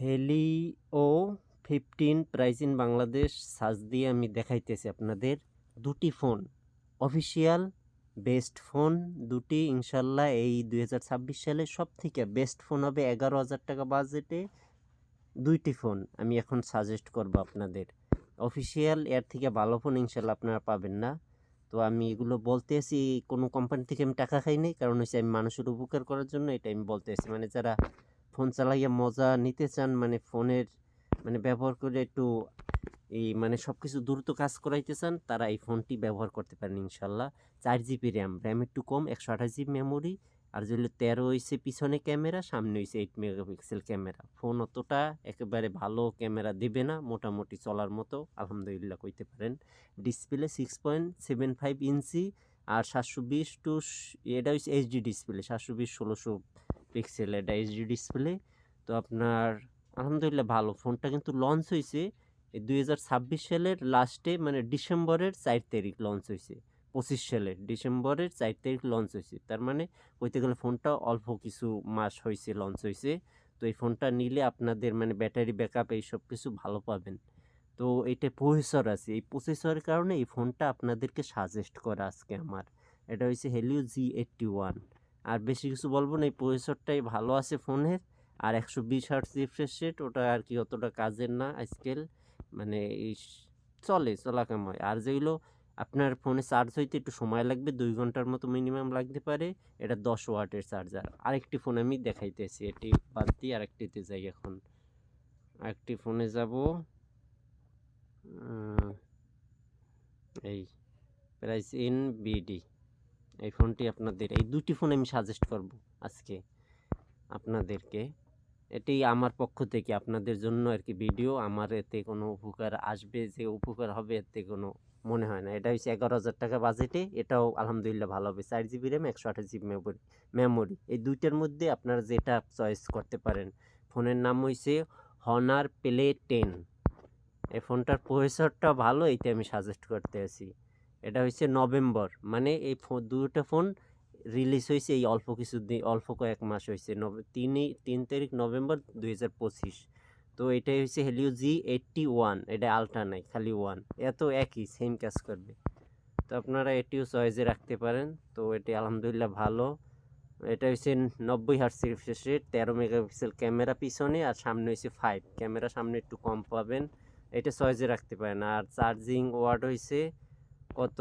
Helio 15 price in Bangladesh search দিয়ে আমি দেখাইতেছি আপনাদের দুটি ফোন অফিসিয়াল বেস্ট ফোন দুটি ইনশাল্লাহ এই 2026 সালে সব থেকে বেস্ট ফোন হবে 11,000 টাকা বাজেটে দুইটি ফোন আমি এখন সাজেস্ট করব আপনাদের অফিসিয়াল এর থেকে ভালো ফোন ইনশাল্লাহ আপনারা পাবেন না। তো আমি এগুলো বলতে আসি কোনো কোম্পানি থেকে আমি টাকা খাই নাই, কারণ হচ্ছে আমি মানুষের উপকার করার জন্য এটা আমি বলতে আসি। মানে যারা ফোন চালাইয়া মজা নিতে চান, মানে ফোনের মানে ব্যবহার করে একটু এই মানে সব কিছু দ্রুত কাজ করাইতে চান, তারা এই ফোনটি ব্যবহার করতে পারেন ইনশাল্লাহ। 4 জিবি র্যাম একটু কম, 128 জিবি মেমোরি। আর যেগুলো 13 হয়েছে পিছনে ক্যামেরা, সামনে হয়েছে 8 মেগাপিক্সেল ক্যামেরা। ফোন অতটা একেবারে ভালো ক্যামেরা দেবে না, মোটামুটি চলার মতো আলহামদুলিল্লাহ কইতে পারেন। ডিসপ্লে 6.75 ইঞ্চি আর 720 এটা হচ্ছে এইচডি ডিসপ্লে, 720/1600 পিক্সেল এটা এইচডি ডিসপ্লে। তো আপনার আলহামদুলিল্লাহ ভালো। ফোনটা কিন্তু লঞ্চ হয়েছে এই 2026 সালের লাস্টে, মানে ডিসেম্বরের 4 তারিখ লঞ্চ হয়েছে। 25 সালের ডিসেম্বরের 4 তারিখ লঞ্চ হয়েছে, তার মানে কইতে গেলে ফোনটা অল্প কিছু মাস হয়েছে লঞ্চ হয়েছে। তো এই ফোনটা নিলে আপনাদের মানে ব্যাটারি ব্যাকআপ এই সব কিছু ভালো পাবেন। তো এটা প্রসেসর আছে, এই প্রসেসরের কারণে এই ফোনটা আপনাদেরকে সাজেস্ট করা আজকে আমার। এটা হচ্ছে হেলিও G81। আর বেশি কিছু বলবো না, এই প্রসেসরটাই ভালো আছে ফোনের। আর 120 হার্টজ রিফ্রেশ রেট, ওটা আর কি অতটা কাজের না আজকাল, মানে এই চলাকাময়। আর যেগুলো আপনার ফোনে চার্জ হইতে একটু সময় লাগবে, 2 ঘন্টার মতো মিনিমাম লাগতে পারে, এটা 10 ওয়াটের চার্জার। আরেকটি ফোন আমি দেখাইতেছি, এটি বাদ দিয়ে আরেকটিতে যাই এখন। আরেকটি ফোনে যাব, এই প্রাইস ইন বিডি। এই ফোনটি আপনাদের, এই দুটি ফোন আমি সাজেস্ট করব আজকে আপনাদেরকে। এটি আমার পক্ষ থেকে আপনাদের জন্য আর কি ভিডিও। আমার এতে কোনো উপকার আসবে, যে উপকার হবে এতে কোনো মনে হয় না। এটা হচ্ছে 11,000 টাকা বাজেটে, এটাও আলহামদুলিল্লাহ ভালো হবে। 4 জিবি র্যাম 128 জিবি মেমোরি, এই দুইটার মধ্যে আপনারা যেটা চয়েস করতে পারেন। ফোনের নাম হয়েছে হনার প্লে 10। এই ফোনটার প্রসেসরটা ভালো, এইটা আমি সাজেস্ট করতে আছি। এটা হচ্ছে নভেম্বর, মানে এই দুটো ফোন রিলিজ হয়েছে এই অল্প কিছু দিন, অল্প কয়েক মাস হয়েছে। 3 তারিখ নভেম্বর 2025। তো এটাই হচ্ছে হেলিও G81, এটা আলট্রা নাই, খালি ওয়ান, এত একই সেম কাজ করবে। তো আপনারা এটিও চয়েসে রাখতে পারেন। তো এটি আলহামদুলিল্লাহ ভালো। এটা হচ্ছে 90 hertz refresh rate, 13 megapixel camera পিছনে, আর সামনে হচ্ছে 5 ক্যামেরা, সামনে একটু কম পাবেন। এটা চয়েসে রাখতে পারেন। আর চার্জিং ওয়াট হয়েছে কত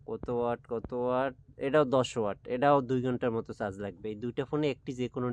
কত ওয়াট, এটাও 10 ওয়াট, এটাও 2 ঘন্টার মতো চার্জ লাগবে। এই দুইটা ফোনে একটি যে কোনো